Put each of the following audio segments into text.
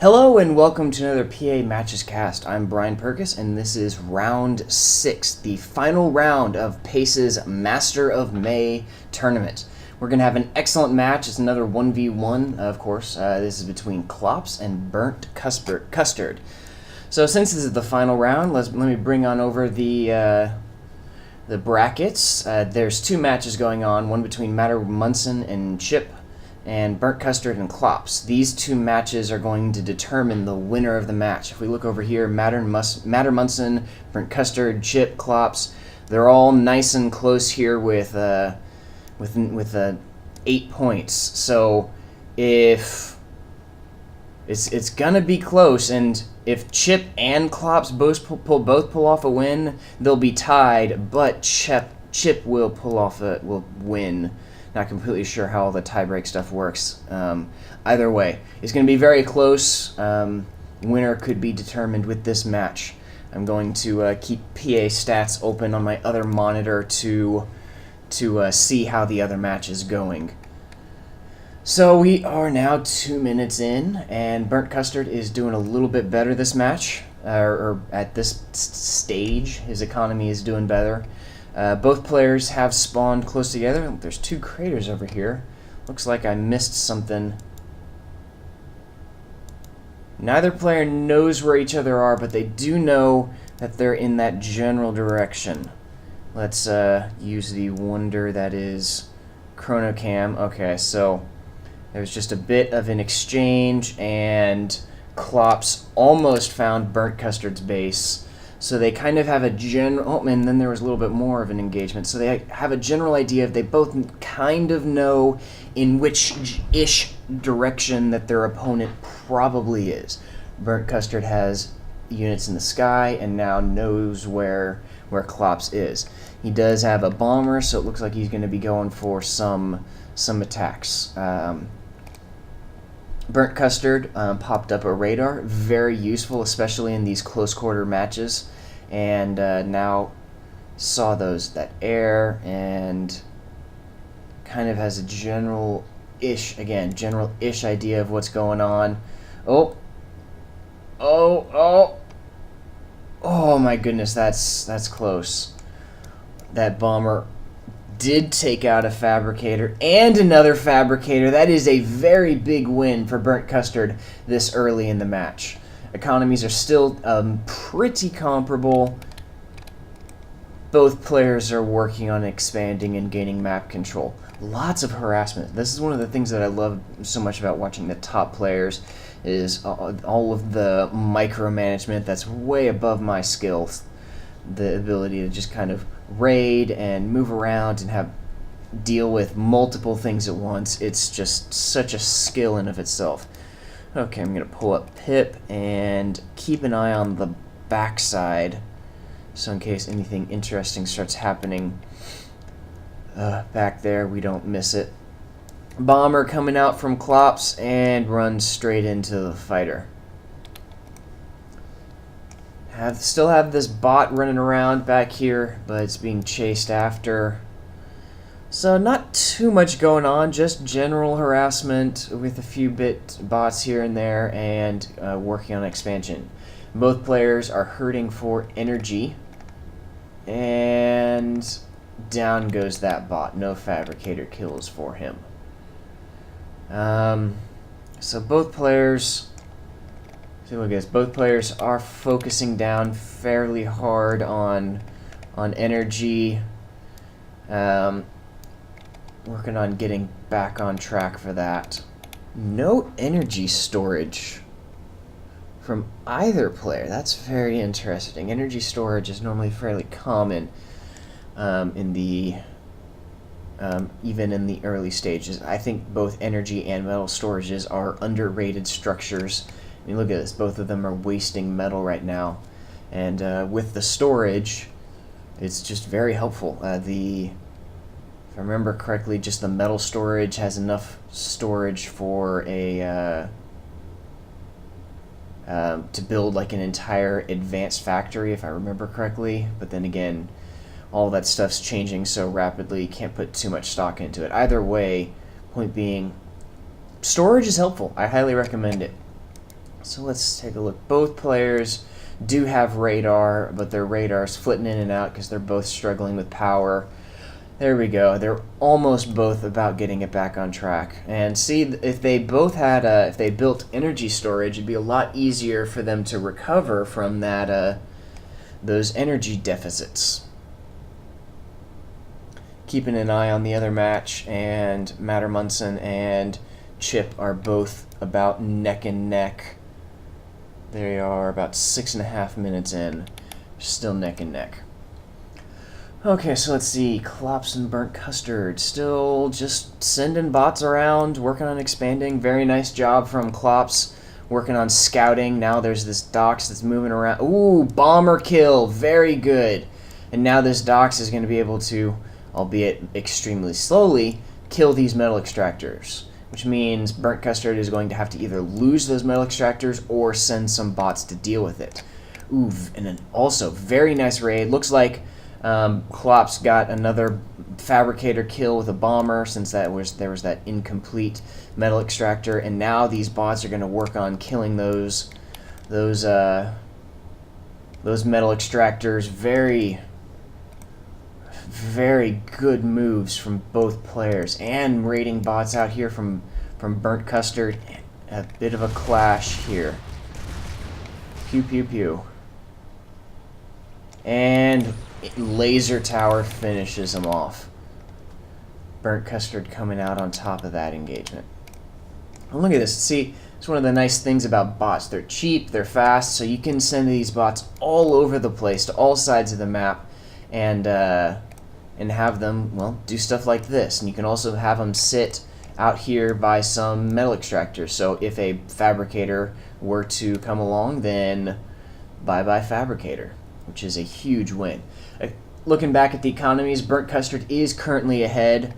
Hello and welcome to another PA Matches Cast. I'm Brian Purkiss and this is round 6, the final round of Pace's Master of May tournament. We're going to have an excellent match. It's another 1v1, of course. This is between Clopse and Burntcustard. So since this is the final round, let me bring on over the brackets. There's two matches going on, one between Matter Munson and Chip, and burntcustard and Clopse. These two matches are going to determine the winner of the match. If we look over here, Matter Munson, burntcustard, Chip, Clopse, they're all nice and close here with 8 points. So if it's gonna be close, and if Chip and Clopse both pull off a win, they'll be tied. But Chip will will win. Not completely sure how all the tiebreak stuff works. Either way, it's going to be very close. Winner could be determined with this match. I'm going to keep PA stats open on my other monitor to see how the other match is going. So we are now 2 minutes in, and burntcustard is doing a little bit better this match, or at this stage. His economy is doing better. Both players have spawned close together. There's two craters over here. Looks like I missed something. Neither player knows where each other are, but they do know that they're in that general direction. Let's use the wonder that is Chronocam. Okay, so there's just a bit of an exchange, and Clopse almost found burntcustard's base. So they kind of have a general, oh, and then there was a little bit more of an engagement. So they have a general idea of, they both kind of know in which-ish direction that their opponent probably is. Burntcustard has units in the sky and now knows where Clopse is. He does have a bomber, so it looks like he's going to be going for some attacks. Burntcustard popped up a radar, very useful, especially in these close quarter matches, and now saw that air, and kind of has a general-ish idea of what's going on. Oh my goodness, that's close. That bomber did take out a fabricator and another fabricator. That is a very big win for burntcustard this early in the match. Economies are still pretty comparable. Both players are working on expanding and gaining map control. Lots of harassment. This is one of the things that I love so much about watching the top players, is all of the micromanagement that's way above my skills. The ability to just kind of raid and move around and deal with multiple things at once. It's just such a skill in of itself. Okay, I'm going to pull up Pip and keep an eye on the backside, so in case anything interesting starts happening back there, we don't miss it. Bomber coming out from Clopse and runs straight into the fighter. Still have this bot running around back here, but it's being chased after. So not too much going on, just general harassment with a few bots here and there, and working on expansion. Both players are hurting for energy, and down goes that bot. No fabricator kills for him. So both players... Look at this. Both players are focusing down fairly hard on energy, working on getting back on track for that. No energy storage from either player. That's very interesting. Energy storage is normally fairly common in the even in the early stages. I think both energy and metal storages are underrated structures. I mean, look at this. Both of them are wasting metal right now. And with the storage, it's just very helpful. If I remember correctly, just the metal storage has enough storage for to build like an entire advanced factory, if I remember correctly. But then again, all that stuff's changing so rapidly, can't put too much stock into it. Either way, point being, storage is helpful. I highly recommend it. So let's take a look. Both players do have radar, but their radar's flitting in and out because they're both struggling with power. There we go. They're almost both about getting it back on track. And see, if they both had, if they built energy storage, it'd be a lot easier for them to recover from that, those energy deficits. Keeping an eye on the other match, and Matter Munson and Chip are both about neck and neck. They are about 6.5 minutes in, still neck and neck. Okay, so let's see. Clopse and Burnt Custard still just sending bots around, working on expanding. Very nice job from Clopse, working on scouting. Now there's this Dox that's moving around. Ooh, bomber kill, very good. And now this Dox is going to be able to, albeit extremely slowly, kill these metal extractors, which means Burnt Custard is going to have to either lose those metal extractors or send some bots to deal with it. Ooh, and then also very nice raid. Looks like Clopse got another fabricator kill with a bomber, since there was that incomplete metal extractor, and now these bots are going to work on killing those metal extractors. Very, very good moves from both players, and raiding bots out here from Burnt Custard. A bit of a clash here. Pew pew pew. And laser tower finishes him off. Burnt Custard coming out on top of that engagement. And look at this. See, it's one of the nice things about bots. They're cheap, they're fast, so you can send these bots all over the place to all sides of the map, and have them, well, do stuff like this. And you can also have them sit out here by some metal extractors. So if a fabricator were to come along, then bye-bye fabricator, which is a huge win. Looking back at the economies, Burnt Custard is currently ahead,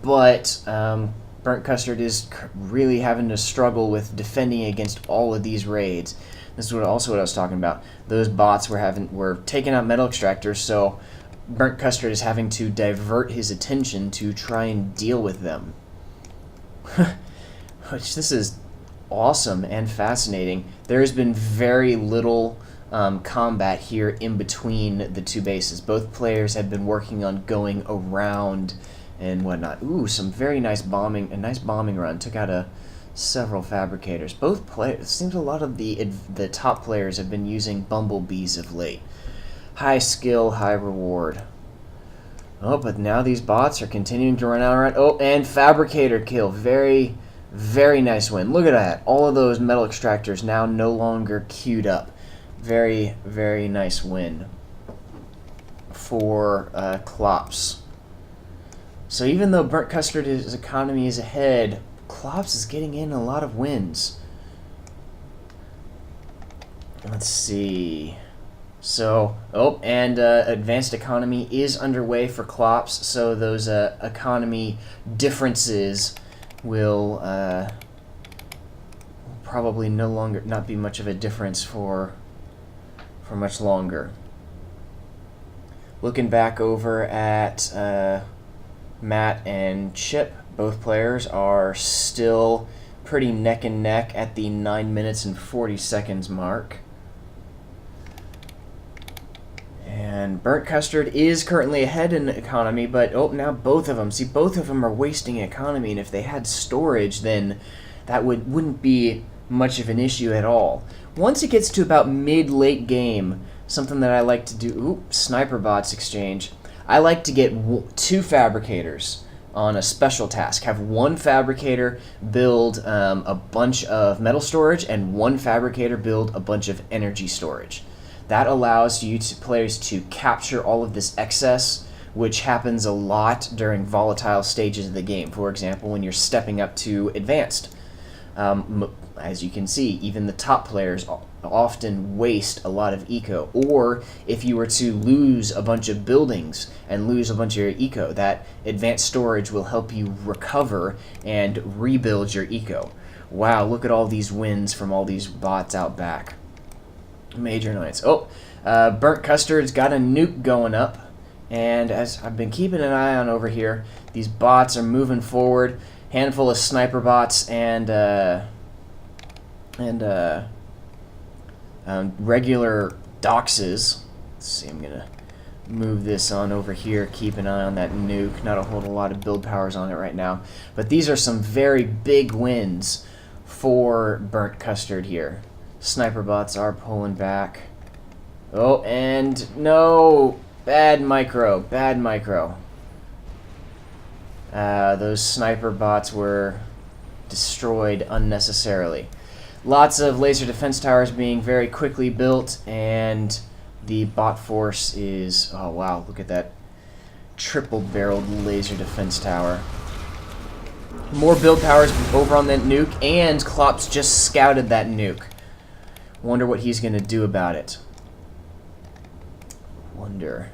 but Burnt Custard is really having to struggle with defending against all of these raids. This is also what I was talking about. Those bots were taking out metal extractors, so Burnt Custard is having to divert his attention to try and deal with them. Which, this is awesome and fascinating. There has been very little combat here in between the two bases. Both players have been working on going around and whatnot. Ooh, some very nice bombing. A nice bombing run. Took out several fabricators. Both players. It seems a lot of the top players have been using bumblebees of late. High skill, high reward. Oh, but now these bots are continuing to run out around. Oh, and fabricator kill. Very, very nice win. Look at that. All of those metal extractors now no longer queued up. Very, very nice win for Clopse. So even though Burnt Custard's economy is ahead, Clopse is getting in a lot of wins. Let's see. So, and advanced economy is underway for Clopse, so those economy differences will probably not be much of a difference for much longer. Looking back over at Matt and Chip, both players are still pretty neck and neck at the 9 minutes and 40 seconds mark. And Burnt Custard is currently ahead in economy, but now both of them are wasting economy, and if they had storage, then that wouldn't be much of an issue at all. Once it gets to about mid-late game, something that I like to do, sniper bots exchange, I like to get 2 fabricators on a special task. Have one fabricator build a bunch of metal storage, and one fabricator build a bunch of energy storage. That allows players to capture all of this excess, which happens a lot during volatile stages of the game. For example, when you're stepping up to advanced. As you can see, even the top players often waste a lot of eco. Or if you were to lose a bunch of buildings and lose a bunch of your eco, that advanced storage will help you recover and rebuild your eco. Wow, look at all these wins from all these bots out back. Major nights. Burnt Custard's got a nuke going up, and as I've been keeping an eye on over here, these bots are moving forward. Handful of sniper bots and regular doxes. Let's see, I'm going to move this on over here, keep an eye on that nuke. Not a whole lot of build powers on it right now. But these are some very big wins for Burnt Custard here. Sniper bots are pulling back. Oh, and no! Bad micro, bad micro. Those sniper bots were destroyed unnecessarily. Lots of laser defense towers being very quickly built, and the bot force is... oh wow, look at that triple-barreled laser defense tower. More build powers over on that nuke, and Clopse just scouted that nuke. Wonder what he's going to do about it. Wonder.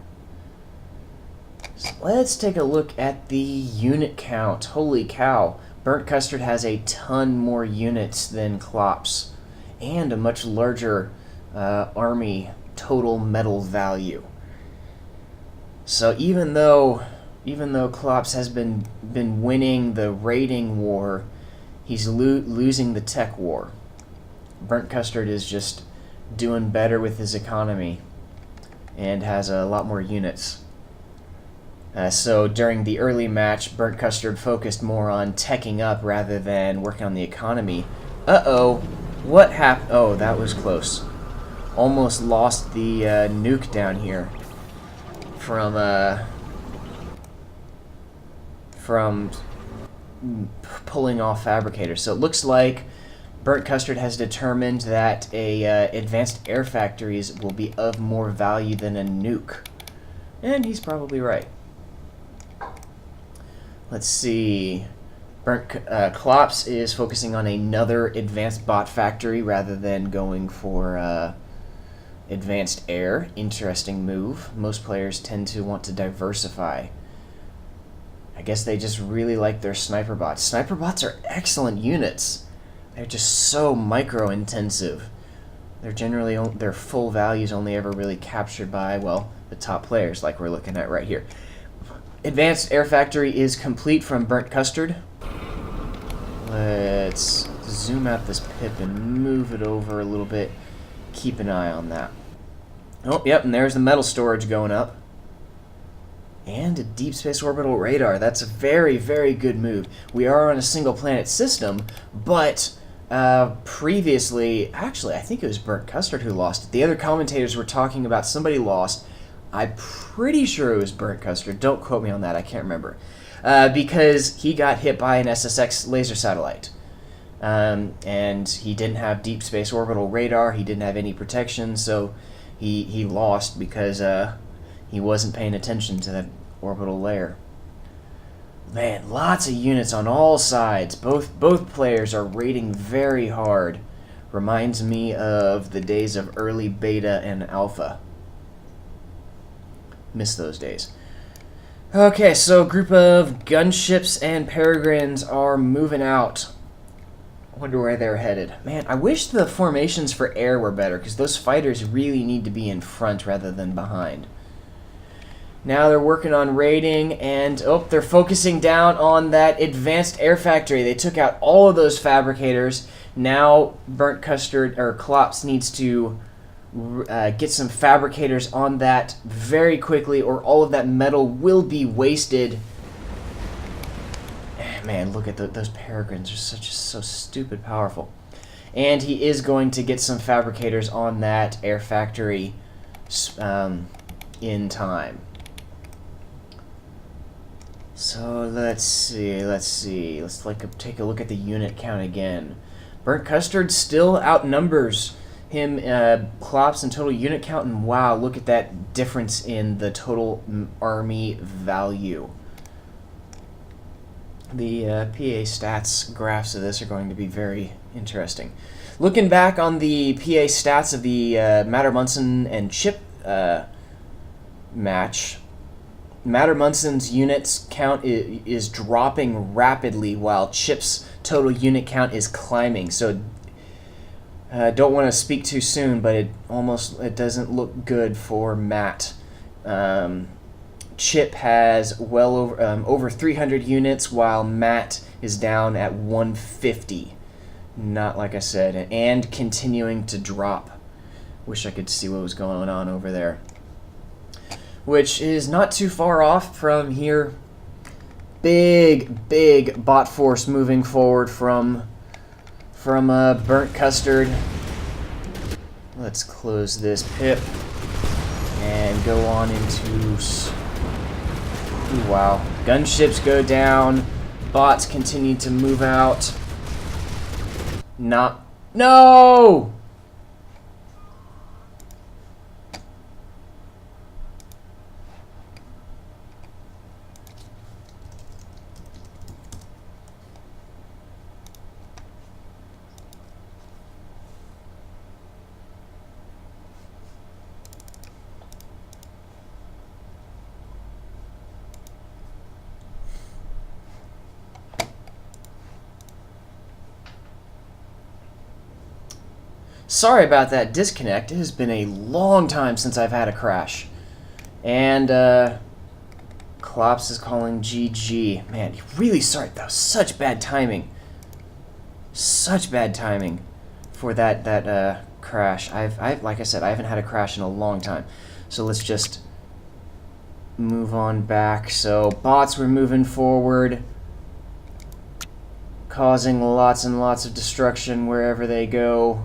So let's take a look at the unit count. Holy cow. Burnt Custard has a ton more units than Clopse, and a much larger army total metal value. So even though Clopse has been winning the raiding war, he's losing the tech war. Burnt Custard is just doing better with his economy and has a lot more units. So during the early match, Burnt Custard focused more on teching up rather than working on the economy. Uh-oh, what happened? Oh, that was close. Almost lost the nuke down here from pulling off fabricators. So it looks like Burnt Custard has determined that advanced air factories will be of more value than a nuke. And he's probably right. Let's see. Clopse is focusing on another advanced bot factory rather than going for advanced air. Interesting move. Most players tend to want to diversify. I guess they just really like their sniper bots. Sniper bots are excellent units. They're just so micro-intensive. They're generally their full values only ever really captured by, well, the top players, like we're looking at right here. Advanced Air Factory is complete from Burnt Custard. Let's zoom out this pip and move it over a little bit. Keep an eye on that. Oh, yep, and there's the metal storage going up. And a deep space orbital radar. That's a very, very good move. We are on a single planet system, but previously, actually, I think it was Burnt Custard who lost it. The other commentators were talking about somebody lost. I'm pretty sure it was Burnt Custard. Don't quote me on that. I can't remember. Because he got hit by an SSX laser satellite. And he didn't have deep space orbital radar. He didn't have any protection, so he lost because he wasn't paying attention to that orbital layer. Man, lots of units on all sides. Both players are raiding very hard. Reminds me of the days of early beta and alpha. Miss those days. Okay, so a group of gunships and peregrines are moving out. I wonder where they're headed. Man, I wish the formations for air were better, because those fighters really need to be in front rather than behind. Now they're working on raiding, and oh, they're focusing down on that advanced air factory. They took out all of those fabricators. Now Burnt Custard, or Clopse, needs to get some fabricators on that very quickly, or all of that metal will be wasted. Man, look at those peregrines. They're so stupid powerful. And he is going to get some fabricators on that air factory in time. So let's see. Let's take a look at the unit count again. Burnt Custard still outnumbers him, Clopse, in total unit count, and wow, look at that difference in the total army value. The PA stats graphs of this are going to be very interesting. Looking back on the PA stats of the Matter Munson and Chip match, Matter Munson's units count is dropping rapidly while Chip's total unit count is climbing. So don't want to speak too soon, but it doesn't look good for Matt. Chip has well over 300 units, while Matt is down at 150. Not like I said, and continuing to drop. Wish I could see what was going on over there. Which is not too far off from here. Big bot force moving forward from burnt custard. Let's close this pip and go on into... Ooh, wow. Gunships go down. Bots continue to move out. No! Sorry about that disconnect. It has been a long time since I've had a crash. And, Clopse is calling GG. Man, really sorry. That was such bad timing. Such bad timing for that crash. I've like I said, I haven't had a crash in a long time. So let's just move on back. So bots were moving forward, causing lots and lots of destruction wherever they go.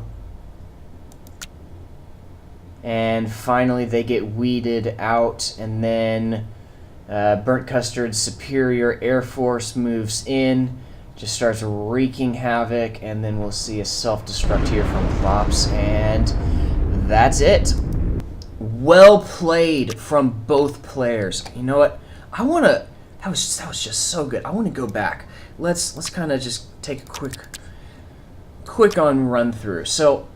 And finally they get weeded out, and then Burnt Custard's superior air force moves in, just starts wreaking havoc, and then we'll see a self-destruct here from Clopse, and that's it. Well played from both players. You know what? I want to... That was just so good. I want to go back. Let's kind of just take a quick on run through. So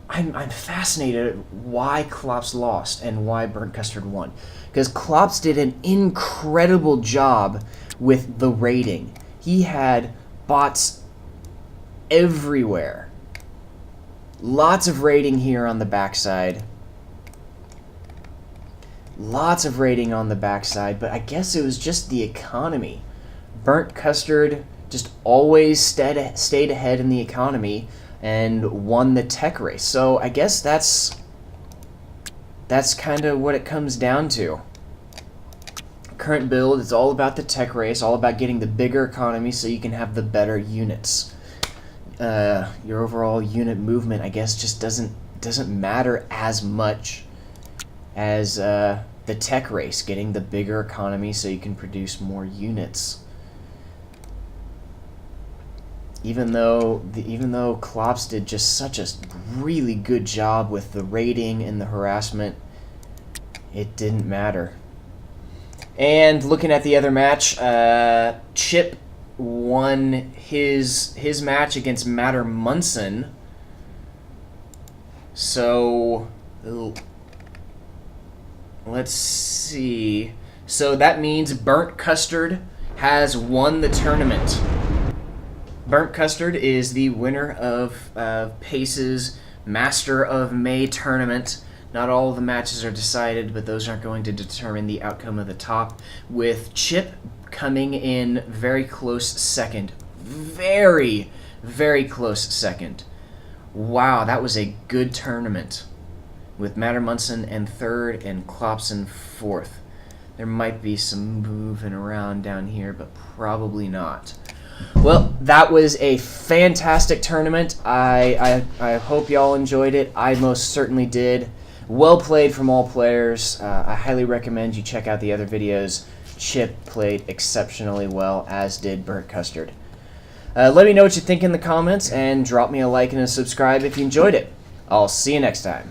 I'm fascinated at why Clopse lost and why Burnt Custard won. Because Clopse did an incredible job with the raiding. He had bots everywhere. Lots of raiding here on the backside. Lots of raiding on the backside, but I guess it was just the economy. Burnt Custard just always stayed ahead in the economy and won the tech race. So I guess that's kind of what it comes down to. Current build is all about the tech race, all about getting the bigger economy so you can have the better units. Your overall unit movement, I guess, just doesn't matter as much as the tech race, getting the bigger economy so you can produce more units. Even though Clopse did just such a really good job with the raiding and the harassment, it didn't matter. And looking at the other match, Chip won his match against Matter Munson. So let's see. So that means Burnt Custard has won the tournament. Burnt Custard is the winner of Pace's Master of May tournament. Not all of the matches are decided, but those aren't going to determine the outcome of the top, with Chip coming in very close second. Very, very close second. Wow, that was a good tournament, with Matter Munson in third and Clopse in fourth. There might be some moving around down here, but probably not. Well, that was a fantastic tournament. I hope y'all enjoyed it. I most certainly did. Well played from all players. I highly recommend you check out the other videos. Chip played exceptionally well, as did Burnt Custard. Let me know what you think in the comments, and drop me a like and a subscribe if you enjoyed it. I'll see you next time.